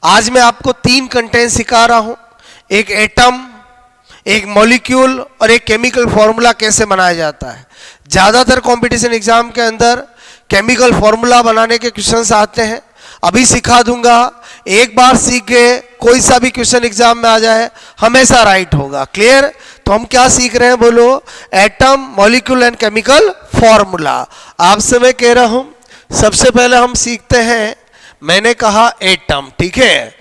आज मैं आपको 3 कंटेंट सिखा रहा हूं, एक एटम, एक मॉलिक्यूल और एक केमिकल फॉर्मूला कैसे बनाया जाता है। ज़्यादातर कंपटीशन एग्जाम के अंदर केमिकल फॉर्मूला बनाने के क्वेश्चंस आते हैं, अभी सिखा दूंगा। एक बार सीख गए, कोई सा भी क्वेश्चन एग्जाम में आ जाए हमेशा राइट होगा। क्लियर? तो हम क्या सीख रहे हैं बोलो? Atom, molecule and chemical formula. आपसे मैं कह रहा हूं सबसे पहले हम सीखते हैं, मैंने कहा एटम, ठीक है,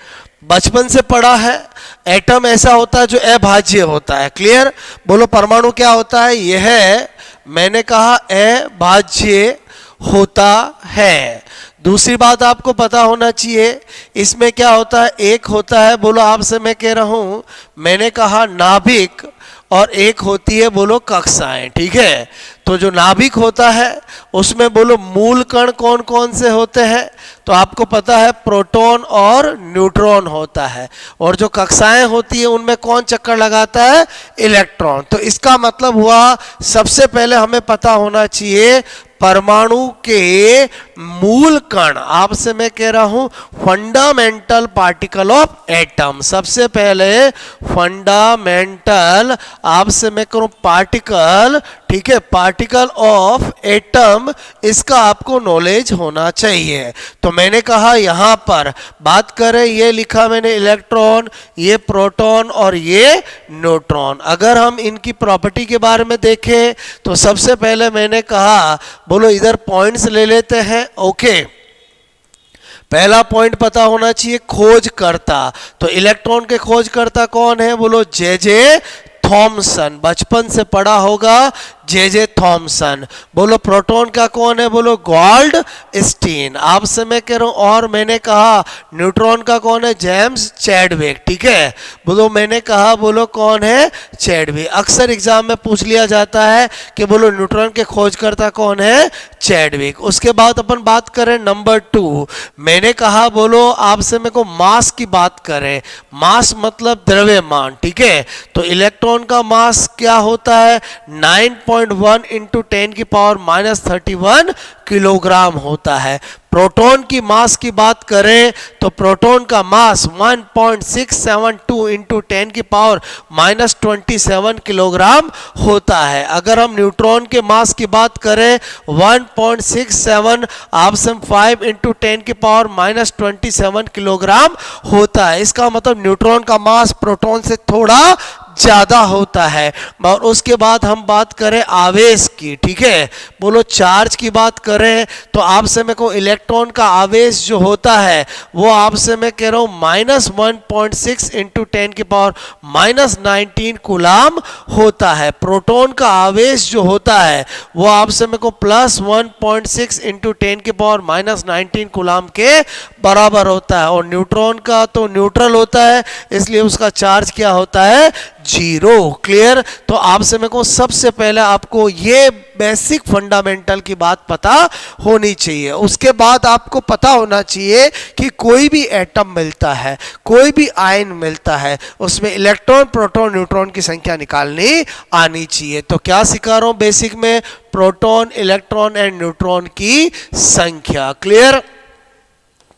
बचपन से पढ़ा है। एटम ऐसा होता है जो अभाज्य होता है। क्लियर? बोलो परमाणु क्या होता है? यह है, मैंने कहा अभाज्य होता है। दूसरी बात आपको पता होना चाहिए, इसमें क्या होता है? एक होता है, बोलो आपसे मैं कह रहा हूं, मैंने कहा नाभिक, और एक होती है बोलो कक्षाएं। ठीक है? तो जो नाभिक होता है उसमें बोलो मूल कण कौन कौन से होते हैं? तो आपको पता है प्रोटॉन और न्यूट्रॉन होता है। और जो कक्षाएं होती है उनमें कौन चक्कर लगाता है? इलेक्ट्रॉन। तो इसका मतलब हुआ सबसे पहले हमें पता होना चाहिए परमाणु के मूल कण। आपसे मैं कह रहा हूं फंडामेंटल पार्टिकल ऑफ एटम। सबसे पहले फंडामेंटल, आपसे मैं करूं पार्टिकल, ठीक है, पार्टिकल ऑफ एटम, इसका आपको नॉलेज होना चाहिए। तो मैंने कहा यहां पर बात करें, ये लिखा मैंने इलेक्ट्रॉन, ये प्रोटॉन और ये न्यूट्रॉन। अगर हम इनकी प्रॉपर्टी के बारे में देखें तो सबसे पहले मैंने कहा, बोलो इधर पॉइंट्स ले लेते हैं। ओके, पहला पॉइंट पता होना चाहिए खोजकर्ता। तो इलेक्ट्रॉन के खोजकर्ता कौन है? बोलो जे जे थॉमसन। बचपन से पढ़ा होगा जे जे थॉमसन। बोलो प्रोटॉन का कौन है? बोलो गॉल्ड स्टीन। आपसे मैं कह रहा हूं, और मैंने कहा न्यूट्रॉन का कौन है? James Chadwick. ठीक है? बोलो मैंने कहा, बोलो कौन है? चैडविक। अक्सर एग्जाम में पूछ लिया जाता है कि बोलो न्यूट्रॉन के खोजकर्ता कौन है? चैडविक। उसके बाद अपन बात करें नंबर 2, मैंने कहा बोलो आपसे मेरे को मास की बात करें। मास मतलब द्रव्यमान। ठीक है? तो इलेक्ट्रॉन का मास क्या होता है? 9.1 इंटू 10 की पावर -31 किलोग्राम होता है। प्रोटॉन की मास की बात करें तो प्रोटॉन का मास 1.672 इंटू 10 की पावर -27 किलोग्राम होता है। अगर हम न्यूट्रॉन के मास की बात करें 1.67 आपसे 5 इंटू 10 की पावर -27 किलोग्राम होता है। इसका मतलब न्यूट्रॉन का मास प्रोटॉन से थोड़ा ज्यादा होता है। और उसके बाद हम बात करें आवेश की। ठीक है? बोलो चार्ज की बात करें तो आपसे मेरे को इलेक्ट्रॉन का आवेश जो होता है वो आपसे मैं कह रहा हूं -1.6 इंटू 10 की पावर -19 कूलाम होता है। प्रोटॉन का आवेश जो होता है वो आपसे मेरे को +1.6 इंटू 10 की पावर -19 कूलाम के बराबर होता है। और न्यूट्रॉन का तो न्यूट्रल होता है, इसलिए उसका चार्ज क्या होता है? 0। क्लियर? तो आपसे मेरे को सबसे पहले आपको ये बेसिक फंडामेंटल की बात पता होनी चाहिए। उसके बाद आपको पता होना चाहिए कि कोई भी एटम मिलता है, कोई भी आयन मिलता है, उसमें इलेक्ट्रॉन, प्रोटॉन, न्यूट्रॉन की संख्या निकालनी आनी चाहिए। तो क्या सिखा रहा हूं बेसिक में? प्रोटॉन, इलेक्ट्रॉन एंड न्यूट्रॉन की संख्या। क्लियर?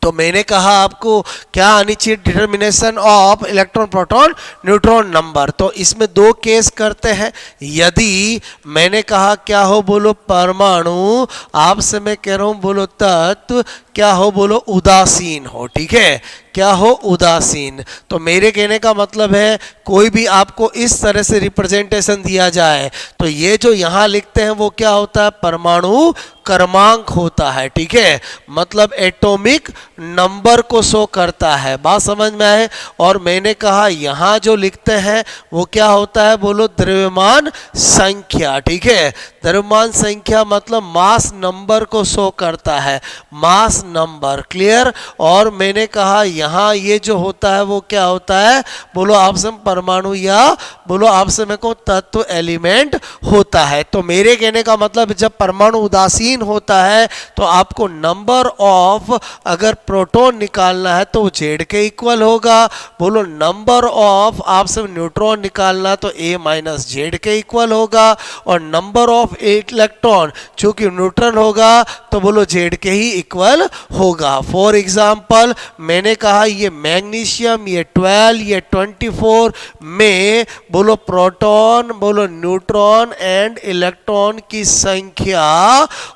तो मैंने कहा आपको क्या आनी चाहिए? Determination of electron, proton, neutron number. तो इसमें 2 केस करते हैं। यदि मैंने कहा क्या हो? बोलो परमाणु, आपसे मैं कह रहा हूं बोलो तत्व क्या हो? बोलो उदासीन हो। ठीक है? क्या हो? उदासीन। तो मेरे कहने का मतलब है कोई भी आपको इस तरह से रिप्रेजेंटेशन दिया जाए तो ये जो यहां लिखते हैं वो क्या होता है? परमाणु क्रमांक होता है। ठीक है? मतलब एटॉमिक नंबर को शो करता है। बात समझ में आए? और मैंने कहा यहां जो लिखते हैं वो क्या होता है? बोलो द्रव्यमान संख्या। ठीक है? द्रव्यमान संख्या मतलब मास नंबर को शो करता है, मास नंबर। क्लियर? और मैंने कहा यहां ये जो होता है वो क्या होता है? बोलो आपसे परमाणु या बोलो आपसे मेरे को तत्व, एलिमेंट होता है। तो मेरे कहने का मतलब जब परमाणु उदासीन होता है तो आपको नंबर ऑफ, अगर प्रोटॉन निकालना है तो जेड के इक्वल होगा। बोलो नंबर ऑफ आपसे न्यूट्रॉन निकालना तो ए माइनस जेड के इक्वल होगा। और नंबर ऑफ इलेक्ट्रॉन चूंकि न्यूट्रल होगा तो बोलो जेड के ही इक्वल होगा। फॉर एग्जाम्पल मैंने कहा ये मैग्नीशियम, ये 12, ये 24 में बोलो प्रोटॉन, बोलो न्यूट्रॉन एंड इलेक्ट्रॉन की संख्या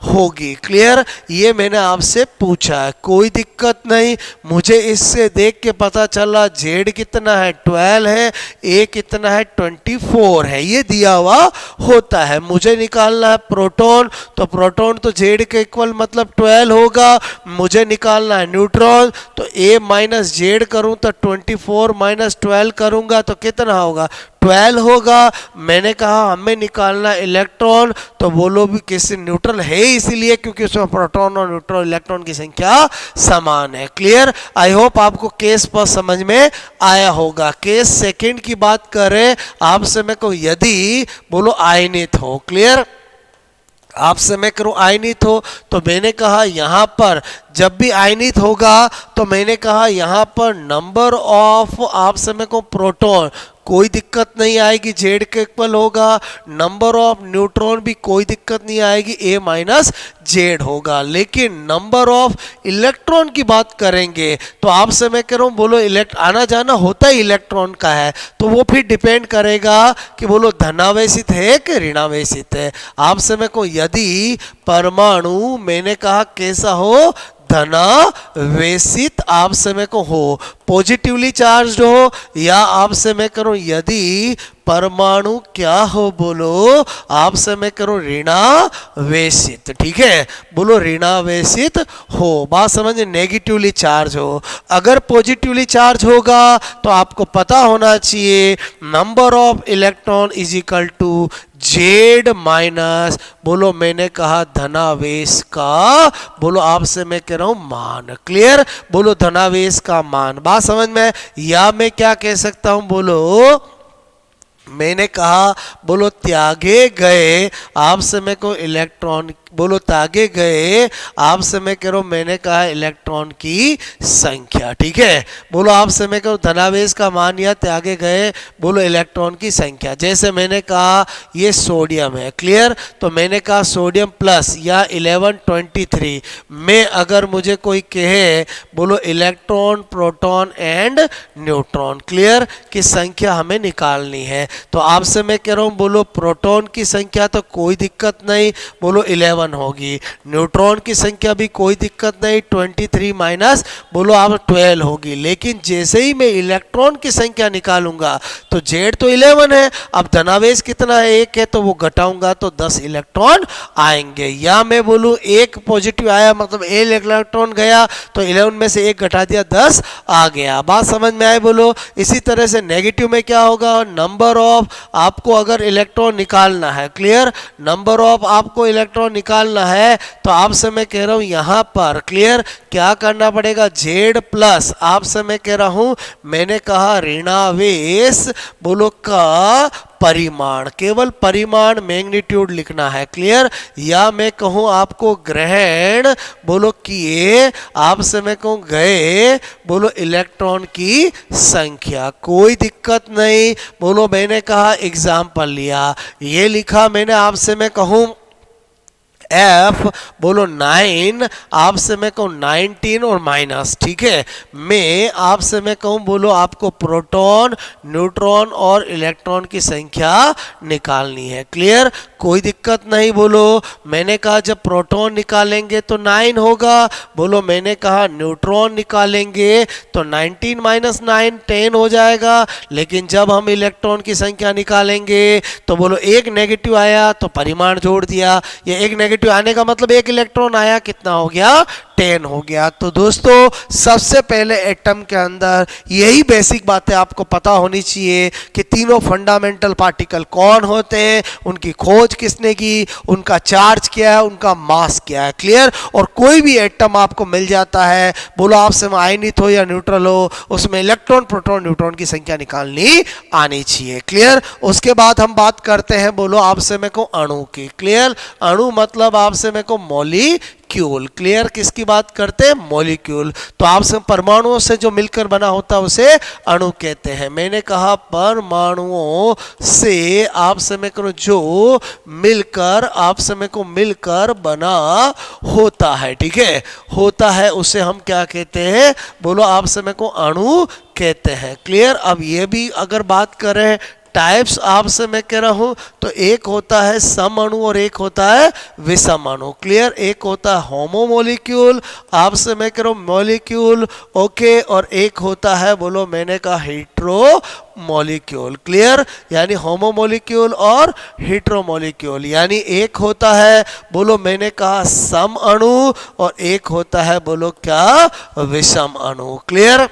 होगी। क्लियर? ये मैंने आपसे पूछा है, कोई दिक्कत नहीं। मुझे इससे देख के पता चला जेड कितना है 12 है, ए कितना है 24 है, ये दिया हुआ होता है। मुझे निकालना है प्रोटॉन, तो प्रोटॉन तो जेड के इक्वल मतलब 12 होगा। मुझे निकालना है न्यूट्रॉन, तो ए माइनस जेड करूं तो 24 माइनस 12 करूंगा तो कितना होगा 12 होगा। मैंने कहा हमें निकालना इलेक्ट्रॉन, तो बोलो भी किसी न्यूट्रल है इसीलिए क्योंकि उसमें प्रोटॉन और न्यूट्रॉन इलेक्ट्रॉन की संख्या समान है। क्लियर? आई होप आपको केस पर समझ में आया होगा। केस सेकंड की बात करें आपसे मैं को यदि बोलो आयनित हो। क्लियर? आपसे मैं करूं आयनित हो, तो मैंने कहा यहां पर जब भी आयनित होगा तो मैंने कहा यहां पर नंबर ऑफ आपसे मैं को प्रोटॉन कोई दिक्कत नहीं आएगी, जेड के इक्वल होगा। नंबर ऑफ न्यूट्रॉन भी कोई दिक्कत नहीं आएगी, ए माइनस जेड होगा। लेकिन नंबर ऑफ इलेक्ट्रॉन की बात करेंगे तो आपसे मैं कह रहा हूं बोलो आना जाना होता ही इलेक्ट्रॉन का है, तो वो फिर डिपेंड करेगा कि बोलो धनावेशित है कि ऋणावेशित है। आपसे मैं को यदि परमाणु मैंने कहा कैसा हो धनावेशित आपसे में को हो, पॉजिटिवली चार्ज हो, या आपसे मैं करूं यदि परमाणु क्या हो बोलो आपसे मैं करूं ऋणावेशित। ठीक है, बोलो ऋणावेशित हो। बात समझे? नेगेटिवली चार्ज हो। अगर पॉजिटिवली चार्ज होगा तो आपको पता होना चाहिए number of electron is equal to Z minus बोलो मैंने कहा धनावेश का बोलो आपसे मैं कह रहा हूं मान। क्लियर? बोलो धनावेश का मान। बात समझ में? या मैं क्या कह सकता हूं बोलो मैंने कहा बोलो त्यागे गए आपसे मैं को इलेक्ट्रॉन बोलो त्यागे गए आपसे मैं कह रहा हूं मैंने कहा इलेक्ट्रॉन की संख्या। ठीक है, बोलो आपसे मैं कह धनावेश का मान या त्यागे गए बोलो इलेक्ट्रॉन की संख्या। जैसे मैंने कहा ये सोडियम है। क्लियर? तो मैंने कहा सोडियम प्लस या 1123 में अगर मुझे कोई कहे बोलो electron proton and neutron clear की संख्या हमें निकालनी है, तो आपसे मैं कह रहा हूं बोलो प्रोटॉन की संख्या तो कोई दिक्कत नहीं, बोलो 11 होगी। न्यूट्रॉन की संख्या भी कोई दिक्कत नहीं, 23 माइनस बोलो आप 12 होगी। लेकिन जैसे ही मैं इलेक्ट्रॉन की संख्या निकालूंगा तो जेड तो 11 है, अब धनावेश कितना है 1 है, तो वो घटाऊंगा तो 10 इलेक्ट्रॉन आएंगे। या मैं बोलूं एक पॉजिटिव आया मतलब 1 इलेक्ट्रॉन गया तो 11 में से 1 घटा दिया 10 आ गया। बात समझ में आए बोलो? इसी तरह से नेगेटिव में क्या होगा नंबर ऑफ आपको अगर इलेक्ट्रॉन निकालना है। क्लियर? नंबर ऑफ आपको इलेक्ट्रॉन निकालना है तो आपसे मैं कह रहा हूं यहां पर क्लियर क्या करना पड़ेगा जेड प्लस आपसे मैं कह रहा हूं मैंने कहा ऋणावेश बोलो का परिमाण, केवल परिमाण मैग्नीट्यूड लिखना है। क्लियर? या मैं कहूं आपको ग्रहण बोलो किए आपसे मैं कहूं गए बोलो इलेक्ट्रॉन की संख्या, कोई दिक्कत नहीं। बोलो मैंने कहा एग्जाम्पल लिया, ये लिखा मैंने आपसे मैं कहूं एफ बोलो 9 आपसे मैं कहूँ 19 और माइनस। ठीक है, मैं आपसे मैं कहूँ बोलो आपको प्रोटॉन न्यूट्रॉन और इलेक्ट्रॉन की संख्या निकालनी है। क्लियर? कोई दिक्कत नहीं। बोलो मैंने कहा जब प्रोटॉन निकालेंगे तो 9 होगा, बोलो मैंने कहा न्यूट्रॉन निकालेंगे तो 19 माइनस 9 10 हो जाएगा। लेकिन जब हम इलेक्ट्रॉन की संख्या निकालेंगे तो बोलो एक नेगेटिव आया तो परिमाण जोड़ दिया, ये एक नेगेटिव आने का मतलब एक इलेक्ट्रॉन आया कितना हो गया 10 हो गया। तो दोस्तों सबसे पहले एटम के अंदर यही बेसिक बातें आपको पता होनी चाहिए कि तीनों फंडामेंटल पार्टिकल कौन होते हैं, उनकी खोज किसने की, उनका चार्ज क्या है, उनका मास क्या है। क्लियर? और कोई भी एटम आपको मिल जाता है बोलो आपसे आयनित हो या न्यूट्रल हो उसमें इलेक्ट्रॉन प्रोटॉन न्यूट्रॉन की संख्या निकालनी आनी चाहिए। क्लियर? उसके बाद हम बात करते हैं बोलो आपसे मैं को अणु की। क्लियर? अणु मतलब आपसे मैं को मॉलिक्यूल मॉलिक्यूल। क्लियर, किसकी बात करते हैं? मॉलिक्यूल। तो आपसे परमाणुओं से जो मिलकर बना होता है उसे अणु कहते हैं। मैंने कहा परमाणुओं से आप समय को जो मिलकर आप समय को मिलकर बना होता है, ठीक है, होता है, उसे हम क्या कहते हैं? बोलो, आप समय को अणु कहते हैं। क्लियर। अब ये भी अगर बात करें टाइप्स आपसे मैं कह रहा हूं तो एक होता है सम अणु और एक होता है विषम अणु। क्लियर। एक होता है होमोमोलिक्यूल, आपसे मैं कह रहा हूं मॉलिक्यूल, ओके, और एक होता है, बोलो मैंने कहा हेट्रो मॉलिक्यूल। क्लियर। यानी होमोमोलिक्यूल और हेट्रोमोलिक्यूल, यानी एक होता है, बोलो मैंने कहा सम अणु, और एक होता है, बोलो क्या? विषम अणु। क्लियर।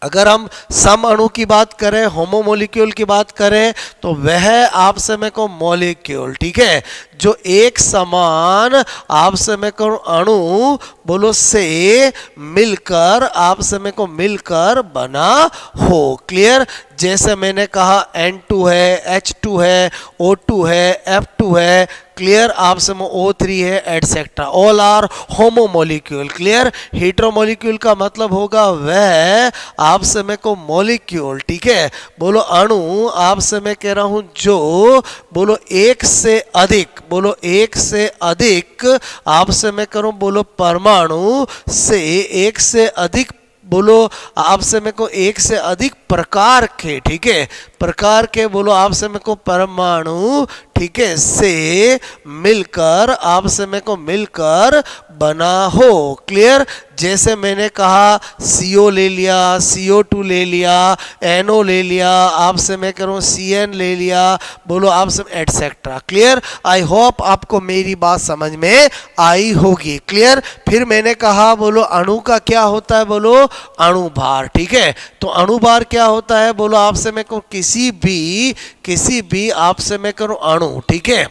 अगर हम सम अणु की बात करें, होमोमोलिक्यूल की बात करें, तो वह आप समय को मॉलिक्यूल, ठीक है, जो एक समान आप समय को अणु बोलो से मिलकर आप समय को मिलकर बना हो। क्लियर। जैसे मैंने कहा N2 है, H2 है, O2 है, F2 है, क्लियर, आप समय O3 है, एटसेट्रा, ऑल आर होमोमोलिक्यूल। क्लियर। हेट्रोमोलिक्यूल का मतलब होगा वह आप समय को मॉलिक्यूल, ठीक है, बोलो अणु आप समय कह रहा हूं जो बोलो एक से अधिक, बोलो एक से अधिक आप समय करो, बोलो परमाणु से एक से अधिक, बोलो आपसे मेरे को एक से अधिक प्रकार के, ठीक है, प्रकार के, बोलो आपसे मेरे को परमाणु, ठीक है, से मिलकर आपसे मेरे को मिलकर बना हो। क्लियर। जैसे मैंने कहा CO ले लिया, CO2 ले लिया, NO ले लिया, आपसे मैं करूँ CN ले लिया, बोलो आपसे एटसेट्रा। क्लियर। आई होप आपको मेरी बात समझ में आई होगी। क्लियर। फिर मैंने कहा बोलो अणु का क्या होता है? बोलो अणुभार, ठीक है। तो अणुभार क्या होता है? बोलो आपसे मैं कहूँ किसी भी आपसे मैं करूँ अणु, ठीक है,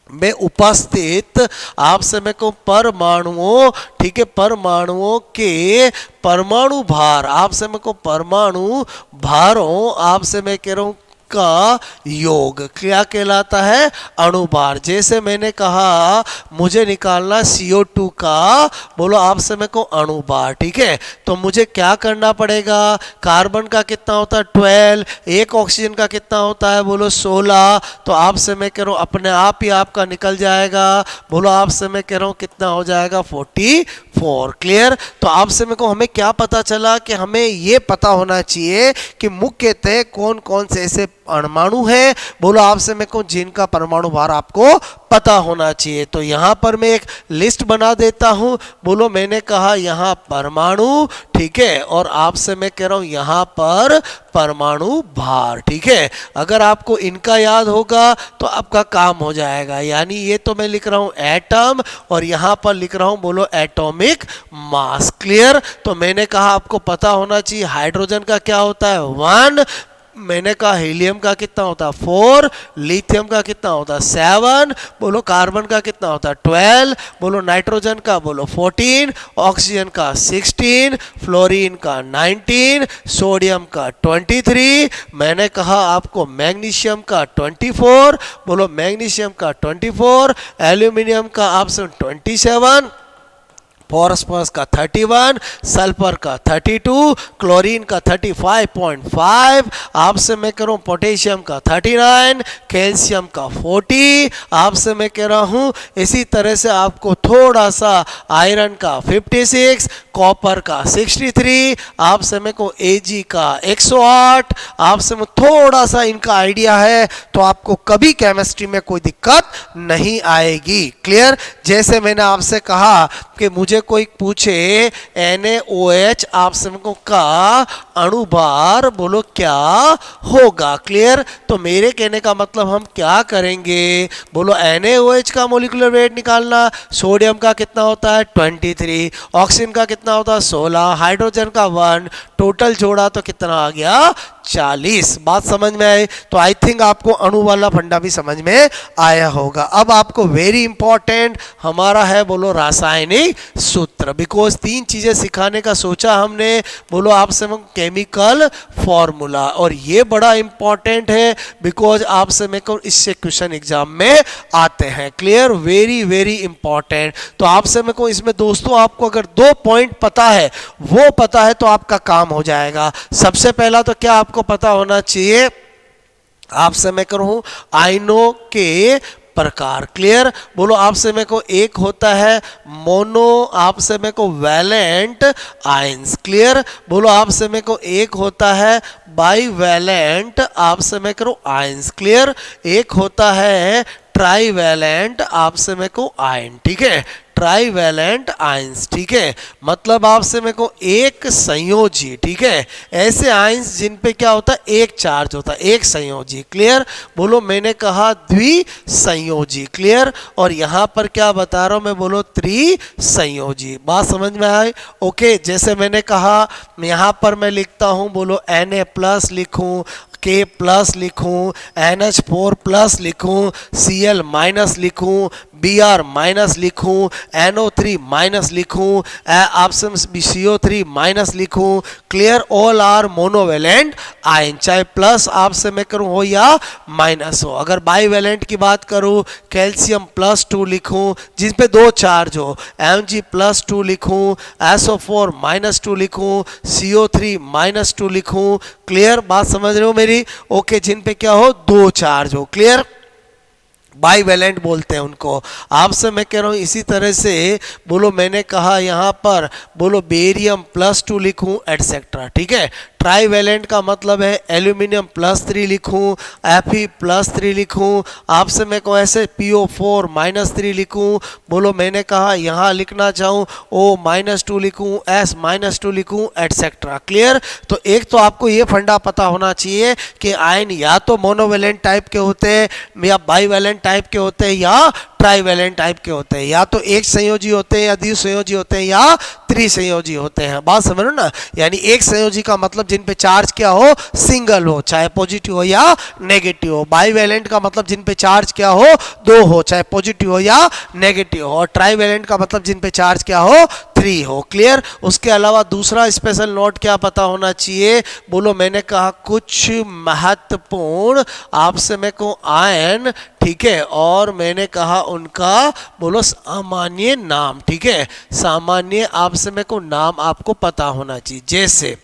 में उपस्थित आपसे मैं कहूँ परमाणुओं, ठीक है, परमाणुओं के परमाणु भार, आपसे मैं कहूँ परमाणु भारों आपसे मैं कह रहा हूँ का योग क्या कहलाता है? अणुभार। जैसे मैंने कहा मुझे निकालना CO2 का, बोलो आपसे मैं को अणुभार, ठीक है, तो मुझे क्या करना पड़ेगा? कार्बन का कितना होता है? 12, एक ऑक्सीजन का कितना होता है? बोलो 16, तो आपसे मैं कह रहा हूँ अपने आप ही आपका निकल जाएगा, बोलो आपसे मैं कह रहा हूँ कितना हो जाएगा? 44। क्लियर। तो आपसे मेरे को हमें क्या पता चला कि हमें ये पता होना चाहिए कि मुख्यतः कौन कौन से ऐसे परमाणु है, बोलो आपसे मैं कहूँ जिनका परमाणु भार आपको पता होना चाहिए। तो यहाँ पर मैं एक लिस्ट बना देता हूँ, बोलो मैंने कहा यहाँ परमाणु, ठीक है, और आपसे मैं कह रहा हूँ यहाँ पर परमाणु भार, ठीक है। अगर आपको इनका याद होगा तो आपका काम हो जाएगा। यानी ये तो मैं लिख रहा हूँ एटम और यहाँ पर लिख रहा हूँ बोलो एटॉमिक मास। क्लियर। तो मैंने कहा आपको पता होना चाहिए हाइड्रोजन का क्या होता है? 1, मैंने कहा हीलियम का कितना होता है? 4, लिथियम का कितना होता है? 7, बोलो कार्बन का कितना होता है? 12, बोलो नाइट्रोजन का बोलो 14, ऑक्सीजन का 16, फ्लोरीन का 19, सोडियम का 23, मैंने कहा आपको मैग्नीशियम का 24, बोलो मैग्नीशियम का 24, एल्यूमिनियम का आपसे 27, फॉस्फोरस का 31, सल्फर का 32, क्लोरीन का 35.5, आपसे मैं कह रहा हूँ पोटेशियम का 39, कैल्शियम का 40, आपसे मैं कह रहा हूँ इसी तरह से आपको थोड़ा सा आयरन का 56, कॉपर का 63, आपसे मैं को Ag का 108, आपसे मैं थोड़ा सा इनका आइडिया है तो आपको कभी केमिस्ट्री में कोई दिक्कत नहीं आएगी। क्लियर। जैसे मैंने आपसे कहा कि मुझे कोई पूछे NaOH आपसे को का अणुभार बोलो क्या होगा? क्लियर। तो मेरे कहने का मतलब हम क्या करेंगे? बोलो NaOH का मोलिकुलर वेट निकालना, सोडियम का कितना होता है? 23, ऑक्सीजन का कितना होता है? 16, हाइड्रोजन का 1, टोटल जोड़ा तो कितना आ गया? 40। बात समझ में आई? तो आई थिंक आपको अणु वाला फंडा भी समझ में आया होगा। अब आपको वेरी इंपॉर्टेंट हमारा है बोलो रासायनिक सूत्र, बिकॉज 3 चीजें सिखाने का सोचा हमने, बोलो आपसे केमिकल फॉर्मूला, और ये बड़ा इंपॉर्टेंट है बिकॉज आपसे मेरे को इससे क्वेश्चन एग्जाम में आते हैं। क्लियर? Very very important. तो आपसे मेरे को इसमें दोस्तों आपको अगर 2 पॉइंट पता है, वो पता है तो आपका काम हो जाएगा। सबसे पहला तो क्या आपको पता होना चाहिए, आपसे मैं करूं आयनों के प्रकार। क्लियर? बोलो आपसे मेरे को एक होता है मोनो, आपसे मेरे को वैलेंट आयंस। क्लियर? बोलो आपसे मेरे को एक होता है बाईवैलेंट, आपसे मैं करूं आयंस। क्लियर? एक होता है ट्राईवैलेंट, आपसे मेरे को आयन। ठीक है? Trivalent ions. ठीक है? मतलब आपसे मेरे को एक संयोजी, ठीक है, ऐसे आयंस जिन पे क्या होता है एक चार्ज होता है, एक संयोजी। क्लियर? बोलो मैंने कहा द्विसंयोजी। क्लियर? और यहां पर क्या बता रहा हूं मैं, बोलो त्रिसंयोजी। बात समझ में आई? ओके, जैसे मैंने कहा यहां पर मैं लिखता हूं, बोलो Na+ लिखूं, K+ लिखूं, NH4+ लिखूं, Cl- लिखूं, Br- लिखूं, NO3- लिखूं, आपसे CO3- लिखूं। Clear? All are monovalent ion, चाहे प्लस आपसे मैं करूं हो या माइनस हो। अगर बाईवेलेंट की बात करूं, कैल्शियम+2 लिखूं जिस पे 2 चार्ज हो, Mg+2 लिखूं, SO4- लिखूं, CO3- लिखूं। क्लियर? बात समझ रहे हो मेरी? ओके, जिन पे क्या हो 2 चार्ज हो। क्लियर? बाईवेलेंट बोलते हैं उनको। आपसे मैं कह रहा हूं इसी तरह से, बोलो मैंने कहा यहां पर बोलो बेरियम+2 लिखूं एटसेट्रा। ठीक है? ट्राईवेलेंट का मतलब है एल्यूमिनियम+3 लिखूं, Fe+3 लिखूं, आपसे मैं को ऐसे PO4- लिखूं। बोलो मैंने कहा यहां लिखना चाहूं O-2 लिखूं, S-2 लिखूं एटसेट्रा। क्लियर? तो एक तो आपको ये फंडा पता होना चाहिए कि आयन या तो मोनोवेलेंट टाइप के होते हैं, या बाईवेलेंट टाइप के होते हैं, या ट्राईवेलेंट टाइप के होते हैं। या तो एक संयोजी होते हैं, या द्विसंयोजी होते हैं, या त्रिसंयोजी होते हैं। बात समझ लो ना? यानी एक संयोजी का मतलब जिन पे चार्ज क्या हो, सिंगल हो, चाहे पॉजिटिव हो या नेगेटिव हो। बाईवेलेंट का मतलब जिन पे चार्ज क्या हो, 2 हो, चाहे पॉजिटिव हो या नेगेटिव हो। और ट्राईवेलेंट का मतलब जिन पे चार्ज क्या हो, 3 हो। क्लियर? उसके अलावा दूसरा स्पेशल नोट क्या पता होना चाहिए, बोलो मैंने कहा कुछ महत्वपूर्ण आपसे मेरे को आयन, ठीक है, और मैंने कहा उनका बोलो सामान्य नाम। ठीक है? सामान्य आपसे मेरे को नाम आपको पता होना चाहिए। जैसे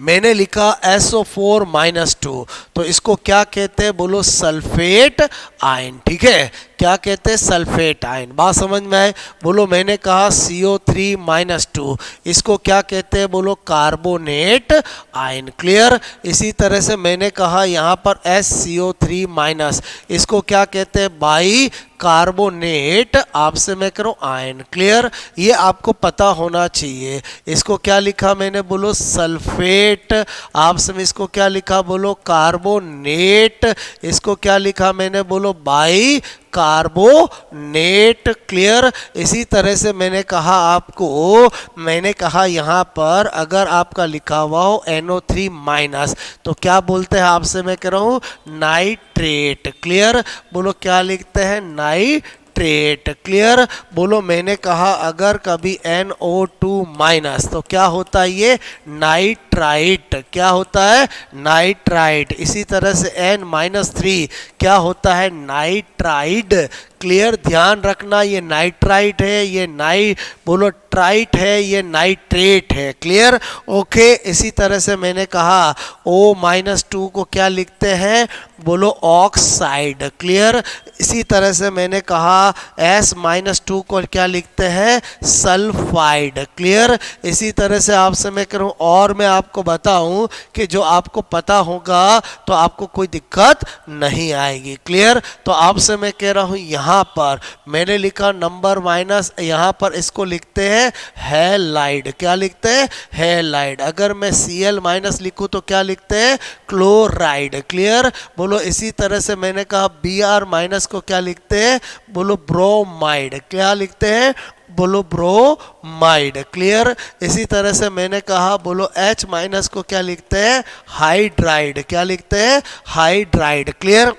मैंने लिखा SO4- तो इसको क्या कहते हैं, बोलो सल्फेट आयन। ठीक है? क्या कहते हैं? Sulphate ion. बात समझ में आए? बोलो मैंने कहा CO3- इसको क्या कहते हैं, बोलो कार्बोनेट आयन। क्लियर? इसी तरह से मैंने कहा यहाँ पर SCO3-, इसको क्या कहते हैं, बाई कार्बोनेट आपसे मैं करूं आयन। क्लियर? ये आपको पता होना चाहिए। इसको क्या लिखा मैंने, बोलो सल्फेट, आपसे में इसको क्या लिखा, बोलो कार्बोनेट, इसको क्या लिखा मैंने, बोलो बाई कार्बोनेट। क्लियर? इसी तरह से मैंने कहा आपको, मैंने कहा यहाँ पर अगर आपका लिखा हुआ हो NO3- तो क्या बोलते हैं, आपसे मैं कह रहा हूँ नाइट्रेट। क्लियर? बोलो क्या लिखते हैं, नाइट्रेट। क्लियर? बोलो मैंने कहा अगर कभी NO2- तो क्या होता है, ये नाइट्राइट। क्या होता है, नाइट्राइट। इसी तरह से N-3 क्या होता है, नाइट्राइड। क्लियर? ध्यान रखना, ये नाइट्राइट है, ये बोलो ट्राइट है, ये नाइट्रेट है। क्लियर? ओके। इसी तरह से मैंने कहा O-2 को क्या लिखते हैं, बोलो ऑक्साइड। क्लियर? इसी तरह से मैंने कहा S-2 को क्या लिखते हैं, सल्फाइड। क्लियर? इसी तरह से आपसे मैं करूं, और मैं आपको बताऊं कि जो आपको पता होगा तो आपको कोई दिक्कत नहीं आएगी। क्लियर? तो आपसे मैं कह रहा हूं यहाँ पर मैंने लिखा नंबर माइनस, यहाँ पर इसको लिखते हैं हैलाइड। क्या लिखते हैं, हैलाइड। अगर मैं Cl- लिखूं तो क्या लिखते हैं, क्लोराइड। क्लियर? बोलो इसी तरह से मैंने कहा Br- को क्या लिखते हैं, बोलो ब्रोमाइड। क्या लिखते हैं, बोलो ब्रोमाइड। क्लियर। इसी तरह से मैंने कहा बोलो H माइनस को क्या लिखते हैं, हाइड्राइड। क्या लिखते हैं, हाइड्राइड। क्लियर।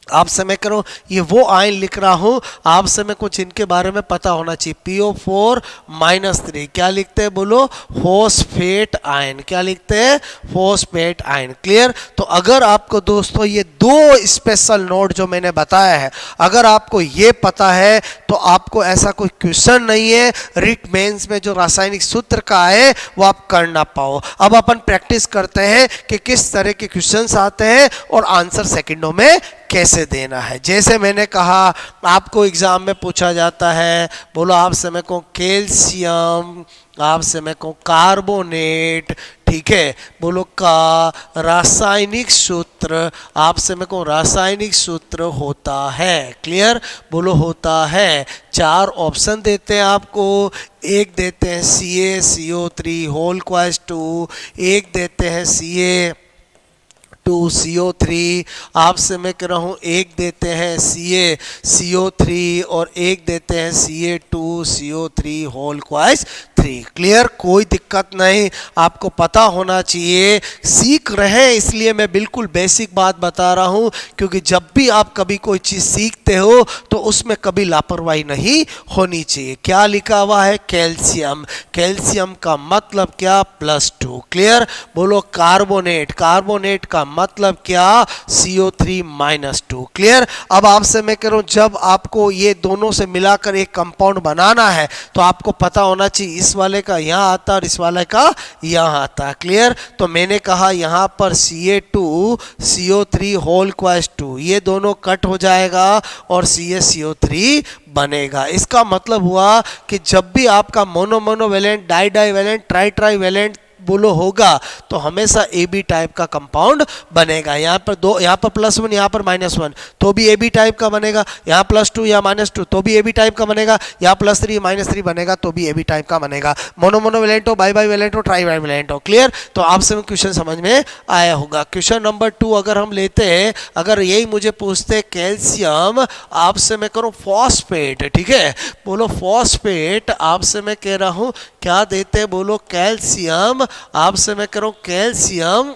आपसे मैं करूं ये वो आयन लिख रहा हूं, आपसे मैं कुछ इनके बारे में पता होना चाहिए। PO4-3 क्या लिखते हैं, बोलो फॉस्फेट आयन। क्या लिखते हैं, फॉस्फेट आयन। क्लियर। तो अगर आपको दोस्तों ये दो स्पेशल नोट जो मैंने बताया है, अगर आपको ये पता है तो आपको ऐसा कोई क्वेश्चन नहीं है रिट मेंस में जो रासायनिक सूत्र का है वो आप कर ना पाओ। अब अपन प्रैक्टिस करते हैं कि किस तरह के क्वेश्चंस आते हैं और आंसर सेकंडों में कैसे देना है। जैसे मैंने कहा आपको एग्जाम में पूछा जाता है, बोलो आपसे मैं कहूँ कैल्शियम, आपसे मैं कहूँ कार्बोनेट, ठीक है, बोलो का रासायनिक सूत्र, आपसे मैं कहूँ रासायनिक सूत्र होता है। क्लियर। बोलो होता है। 4 ऑप्शन देते हैं आपको। एक देते हैं CaCO3 होल क्वाइस 2, एक देते हैं CA2CO3, आपसे मैं कह रहा हूँ एक देते हैं CaCO3 और एक देते हैं CA2CO3 होल क्वाइस 3। क्लियर। कोई दिक्कत नहीं, आपको पता होना चाहिए। सीख रहे हैं इसलिए मैं बिल्कुल बेसिक बात बता रहा हूँ, क्योंकि जब भी आप कभी कोई चीज़ सीखते हो तो उसमें कभी लापरवाही नहीं होनी चाहिए। क्या लिखा हुआ है, कैल्शियम। कैल्शियम का मतलब क्या, +2। क्लियर। बोलो कार्बोनेट, कार्बोनेट का मतलब क्या, CO3-2। क्लियर। अब आपसे मैं कह रहा हूं जब आपको ये दोनों से मिलाकर एक कंपाउंड बनाना है तो आपको पता होना चाहिए इस वाले का यहाँ आता है और इस वाले का यहाँ आता है। क्लियर। तो मैंने कहा यहाँ पर CA2CO3 होल क्वाइस 2, ये दोनों कट हो जाएगा और CaCO3 बनेगा। इसका मतलब हुआ कि जब भी आपका mono monovalent, di divalent, tri trivalent बोलो होगा तो हमेशा AB टाइप का कंपाउंड बनेगा। यहाँ पर दो, यहाँ पर +1, यहाँ पर -1 तो भी AB टाइप का बनेगा। यहाँ +2 या -2 तो भी AB टाइप का बनेगा। यहाँ +3 -3 बनेगा तो भी AB टाइप का बनेगा। मोनो मोनोवेलेंट हो, बाई बाईवेलेंट हो, ट्राई बाईवेलेंट हो। क्लियर। तो आपसे क्वेश्चन समझ में आया होगा। क्वेश्चन नंबर 2 अगर हम लेते हैं, अगर यही मुझे पूछते कैल्शियम, आपसे मैं करूँ फॉस्फेट, ठीक है, बोलो फॉस्फेट, आपसे मैं कह रहा हूँ क्या देते हैं, बोलो कैल्शियम, आपसे मैं कह रहा हूं कैल्शियम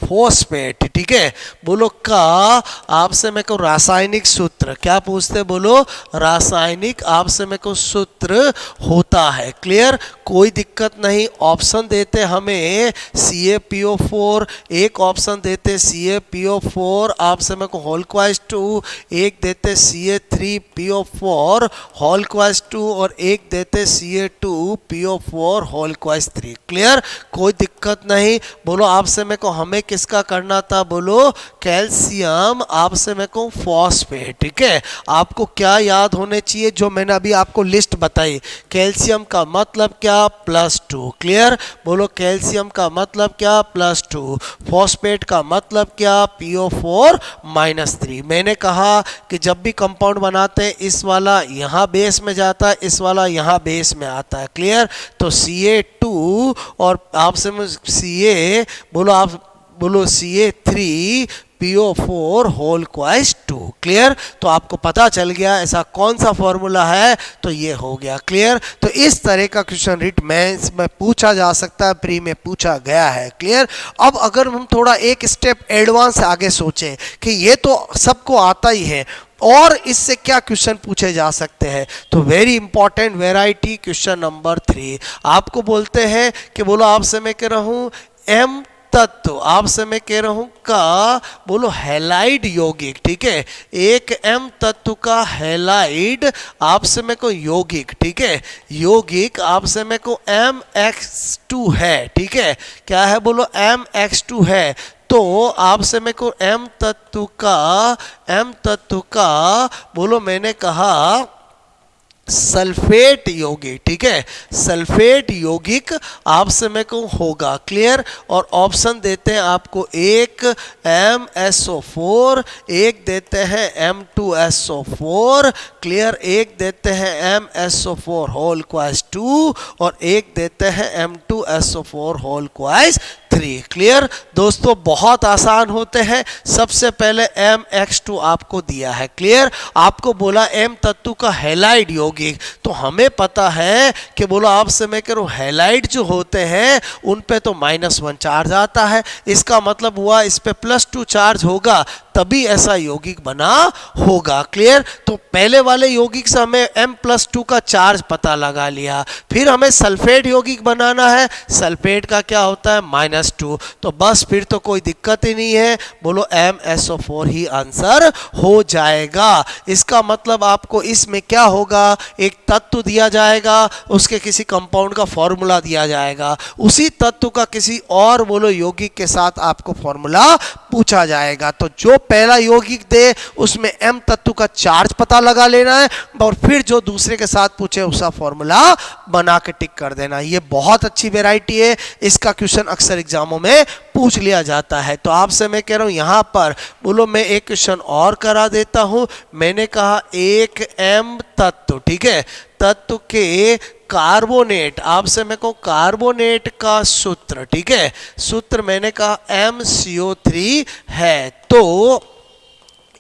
फॉस्फेट, ठीक है, बोलो का आपसे मैं कहूँ रासायनिक सूत्र। क्या पूछते, बोलो रासायनिक आपसे मैं कहूँ सूत्र होता है। क्लियर। कोई दिक्कत नहीं। ऑप्शन देते हमें CaPO4, एक ऑप्शन देते CaPO4 आपसे मैं कहूँ होल क्वाइस 2, एक देते CA3PO4 होल क्वाइस 2 और एक देते CA2PO4 होल क्वाइस 3। क्लियर। कोई दिक्कत नहीं। बोलो आपसे मैं कहूँ हमें किसका करना था, बोलो कैल्शियम आपसे मैं कहूँ फॉस्फेट। ठीक है। आपको क्या याद होने चाहिए जो मैंने अभी आपको लिस्ट बताई। कैल्शियम का मतलब क्या, +2। क्लियर। बोलो कैल्शियम का मतलब क्या, +2। फॉस्फेट का मतलब क्या, PO4-3। मैंने कहा कि जब भी कंपाउंड बनाते हैं इस वाला यहाँ बेस में जाता है, इस वाला यहाँ बेस में आता है। क्लियर। तो CA2 और आपसे CA बोलो, आप बोलो CA3PO4 होल क्वाइस 2। क्लियर। तो आपको पता चल गया ऐसा कौन सा फॉर्मूला है, तो ये हो गया। क्लियर। तो इस तरह का क्वेश्चन रिट मेंस में पूछा जा सकता है, प्री में पूछा गया है। क्लियर। अब अगर हम थोड़ा एक स्टेप एडवांस आगे सोचें कि ये तो सबको आता ही है और इससे क्या क्वेश्चन पूछे जा सकते हैं, तो very important variety question number 3 आपको बोलते हैं कि बोलो आपसे मैं कह रहा हूं M तत्व, आपसे मैं कह रहा हूं का बोलो हैलाइड यौगिक। ठीक है। एक M तत्व का हैलाइड आपसे मैं को यौगिक, ठीक है, यौगिक आपसे मैं को MX2 है। ठीक है। क्या है, बोलो MX2 है। तो आपसे मैं को M तत्व का बोलो मैंने कहा सल्फेट यौगिक। ठीक है। सल्फेट यौगिक आपसे मैं कहूँ होगा। क्लियर। और ऑप्शन देते हैं आपको, एक MSO4, एक देते हैं M2SO4। क्लियर। एक देते हैं MSO4 होल क्वाइस 2 और एक देते हैं M2SO4 होल क्वाइस CO3। क्लियर दोस्तों, बहुत आसान होते हैं। सबसे पहले MX2 आपको दिया है। क्लियर, आपको बोला M तत्व का हैलाइड यौगिक, तो हमें पता है कि बोला आपसे मैं कह रहा हूँ हैलाइड जो होते हैं उन पे तो -1 चार्ज आता है। इसका मतलब हुआ इस पे +2 चार्ज होगा तभी ऐसा यौगिक बना होगा। क्लियर, तो पहले वाले यौगिक से हमें M+2 का चार्ज पता लगा लिया। फिर हमें सल्फेट यौगिक बनाना है। सल्फेट का क्या होता है -2, तो बस फिर तो कोई दिक्कत ही नहीं है। बोलो MSO4 ही आंसर हो जाएगा। इसका मतलब आपको इसमें क्या होगा, एक तत्व दिया जाएगा, उसके किसी कंपाउंड का फॉर्मूला दिया जाएगा, उसी तत्व का किसी और बोलो यौगिक के साथ आपको फॉर्मूला पूछा जाएगा। तो जो पहला यौगिक दे उसमें M तत्व का चार्ज पता लगा लेना है और फिर जो दूसरे के साथ पूछे उसका फॉर्मूला बना के टिक कर देना। ये बहुत अच्छी वैरायटी है, इसका क्वेश्चन अक्सर एग्जामों में पूछ लिया जाता है। तो आपसे मैं कह रहा हूं यहां पर बोलो मैं एक क्वेश्चन और करा देता हूं। मैंने कहा एक M तत्व, ठीक है, तत्व के कार्बोनेट, आपसे मैं कहूं कार्बोनेट का सूत्र, ठीक है, सूत्र मैंने कहा MCO3 है। तो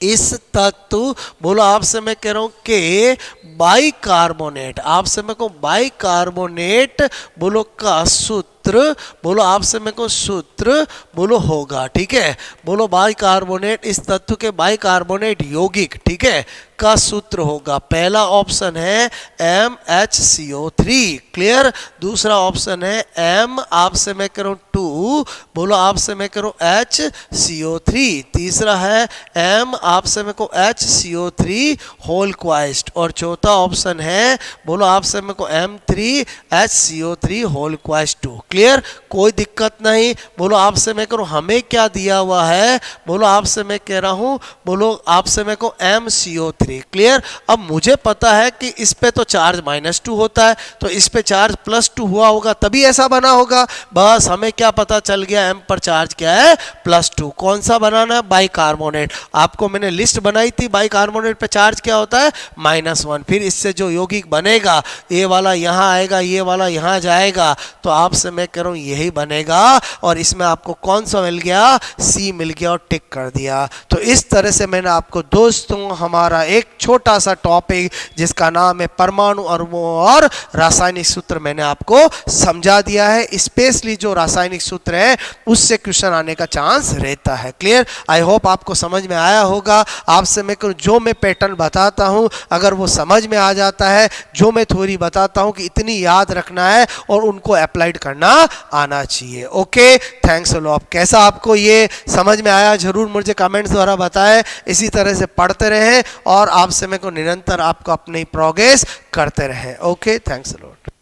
इस तत्व बोलो आपसे मैं कह रहा हूं कि बाइकार्बोनेट, आपसे मैं कहूं बाइकार्बोनेट बोलो का सूत्र, बोलो आपसे मैं को सूत्र बोलो होगा, ठीक है, बोलो बाइकार्बोनेट, इस तत्व के बाइकार्बोनेट यौगिक, ठीक है, का सूत्र होगा। पहला ऑप्शन है MHCO3। क्लियर, दूसरा ऑप्शन है M आपसे मैं करूं 2, बोलो आपसे मैं करूं HCO3, तीसरा है M आपसे मैं को HCO3 होल क्वाइस्ट, और चौथा ऑप्शन है बोलो आपसे मैं को M3 HCO3 होल क्वाइस्ट 2। क्लियर, कोई दिक्कत नहीं। बोलो आपसे मैं करूं हमें क्या दिया हुआ है, बोलो आपसे मैं कह रहा हूं बोलो आपसे मैं को MCO3। क्लियर, अब मुझे पता है कि इस पे तो चार्ज -2 होता है, तो इस पे चार्ज +2 हुआ होगा तभी ऐसा बना होगा। बस हमें क्या पता चल गया, M पर चार्ज क्या है +2। कौन सा बनाना है, बाइकार्बोनेट। आपको मैंने लिस्ट बनाई थी, बाइकार्बोनेट पे चार्ज क्या होता है -1। फिर इससे जो यौगिक बनेगा ये वाला यहाँ आएगा, ये वाला यहाँ जाएगा, तो आपसे मैं कह रहा हूँ यही बनेगा। और इसमें आपको कौन सा मिल गया, C मिल गया और टिक कर दिया। तो इस तरह से मैंने आपको दोस्तों हमारा एक छोटा सा टॉपिक जिसका नाम है परमाणु अणुओं और रासायनिक सूत्र मैंने आपको समझा दिया है। स्पेशली जो रासायनिक सूत्र है उससे क्वेश्चन आने का चांस रहता है। क्लियर, आई होप आपको समझ में आया होगा। आपसे मैं जो मैं पैटर्न बताता हूं अगर वो समझ में आ जाता है, जो मैं थ्योरी बताता हूं कि इतनी याद रखना है और उनको अप्लाइड करना आना चाहिए। Okay, thanks a lot. कैसा आपको ये समझ में आया जरूर मुझे कमेंट्स द्वारा बताएं। इसी तरह से पढ़ते रहें और आपसे मैं को निरंतर आपको अपनी प्रोग्रेस करते रहें। Okay, thanks a lot.